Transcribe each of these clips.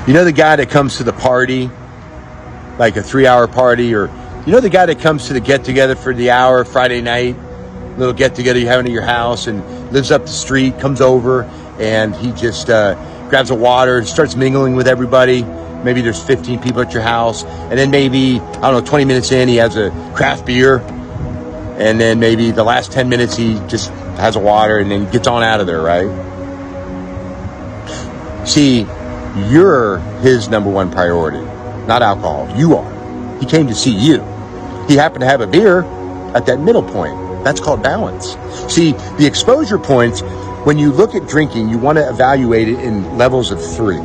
You know the guy that comes to the party, like a 3-hour party, or you know the guy that comes to the get-together for the hour Friday night, little get-together you having at your house, and lives up the street, comes over, and he just grabs a water and starts mingling with everybody. Maybe there's 15 people at your house, and then maybe, I don't know, 20 minutes in, he has a craft beer, and then maybe the last 10 minutes he just has a water and then gets on out of there, right? See, you're his number one priority, not alcohol. You are. He came to see you. He happened to have a beer at that middle point. That's called balance. See, the exposure points, when you look at drinking, you want to evaluate it in levels of 3.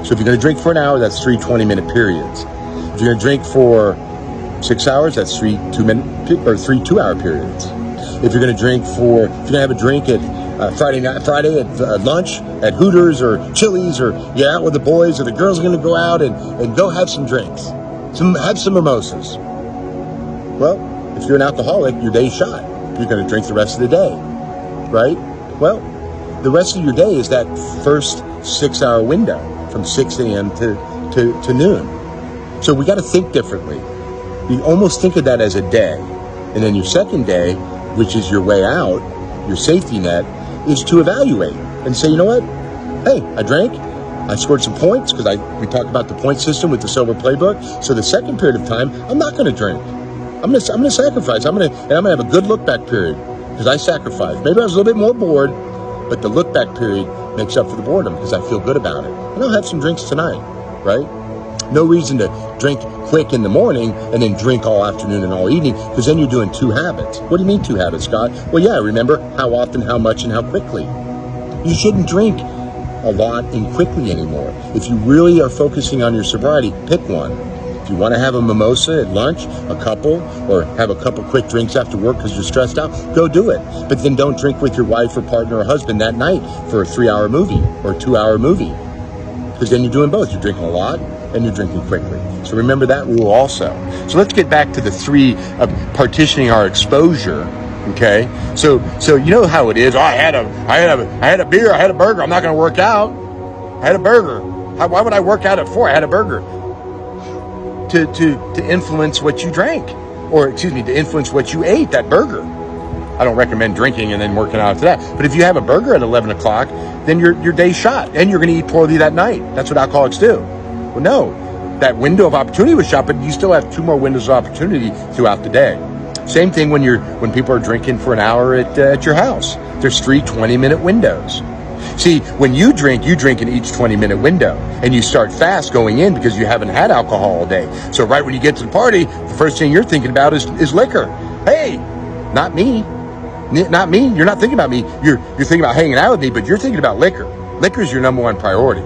So if you're going to drink for an hour, that's 3 20-minute periods. If you're going to drink for 6 hours, that's 3 2-hour periods. If you're going to drink if you're going to have a drink at Friday at lunch at Hooters or Chili's, or you're out with the boys or the girls are going to go out and go have some drinks, have some mimosas. Well, if you're an alcoholic, your day's shot. You're going to drink the rest of the day, right? Well, the rest of your day is that first 6-hour window from 6 a.m. to noon. So we got to think differently. You almost think of that as a day. And then your second day, which is your way out, your safety net, is to evaluate and say, you know what? Hey, I drank. I scored some points because we talked about the point system with the Sober Playbook. So the second period of time, I'm not going to drink. I'm going to sacrifice. I'm going to have a good look back period because I sacrificed. Maybe I was a little bit more bored, but the look back period makes up for the boredom because I feel good about it. And I'll have some drinks tonight, right? No reason to drink quick in the morning and then drink all afternoon and all evening, because then you're doing 2 habits. What do you mean 2 habits, Scott? Well, yeah, remember how often, how much, and how quickly. You shouldn't drink a lot and quickly anymore. If you really are focusing on your sobriety, pick one. If you want to have a mimosa at lunch, a couple, or have a couple quick drinks after work because you're stressed out, go do it. But then don't drink with your wife or partner or husband that night for a 3-hour movie or a 2-hour movie, because then you're doing both. You're drinking a lot and you're drinking quickly. So remember that rule also. So let's get back to the 3 of partitioning our exposure. Okay, so you know how it is. Oh, I had a beer, I had a burger. I'm not going to work out. I had a burger. Why would I work out at 4? I had a burger. To influence what you drank, to influence what you ate, that burger. I don't recommend drinking and then working out after that. But if you have a burger at 11 o'clock, then your day's shot, and you're going to eat poorly that night. That's what alcoholics do. Well, no, that window of opportunity was shot, but you still have 2 more windows of opportunity throughout the day. Same thing when people are drinking for an hour at your house. There's 3 20-minute windows. See, when you drink in each 20-minute window, and you start fast going in because you haven't had alcohol all day. So right when you get to the party, the first thing you're thinking about is liquor. Hey, not me. Not me. You're not thinking about me. You're thinking about hanging out with me, but you're thinking about liquor. Liquor is your number one priority.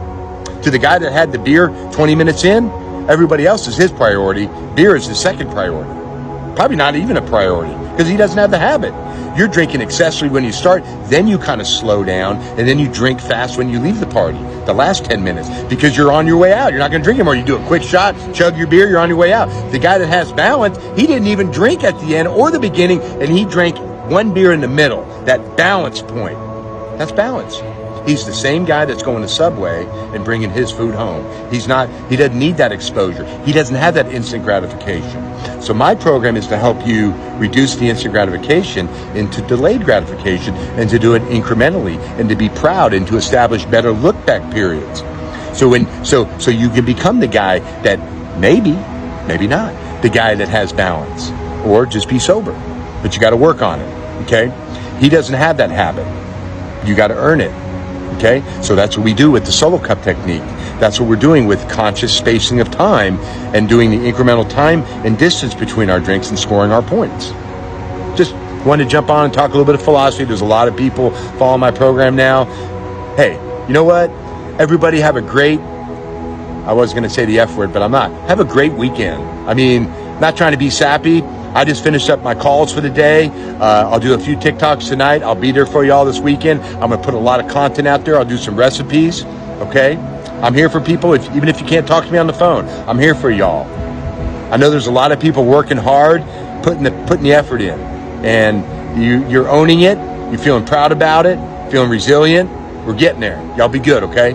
To the guy that had the beer 20 minutes in, everybody else is his priority. Beer is his second priority. Probably not even a priority because he doesn't have the habit. You're drinking excessively when you start, then you kind of slow down, and then you drink fast when you leave the party, the last 10 minutes, because you're on your way out. You're not going to drink anymore. You do a quick shot, chug your beer, you're on your way out. The guy that has balance, he didn't even drink at the end or the beginning, and he drank 1 beer in the middle, that balance point. That's balance. He's the same guy that's going to Subway and bringing his food home. He doesn't need that exposure. He doesn't have that instant gratification. So my program is to help you reduce the instant gratification into delayed gratification, and to do it incrementally, and to be proud, and to establish better look back periods. So you can become the guy that maybe not, the guy that has balance, or just be sober. But you got to work on it. Okay? He doesn't have that habit. You got to earn it. Okay, so that's what we do with the solo cup technique. That's what we're doing with conscious spacing of time, and doing the incremental time and distance between our drinks and scoring our points. Just wanted to jump on and talk a little bit of philosophy. There's a lot of people following my program now. Hey, you know what? Everybody have a great, I was going to say the F word, but I'm not. Have a great weekend. I mean, not trying to be sappy. I just finished up my calls for the day. I'll do a few TikToks tonight. I'll be there for y'all this weekend. I'm going to put a lot of content out there. I'll do some recipes, okay? I'm here for people, even if you can't talk to me on the phone. I'm here for y'all. I know there's a lot of people working hard, putting the effort in. And you're owning it. You're feeling proud about it, feeling resilient. We're getting there. Y'all be good, okay?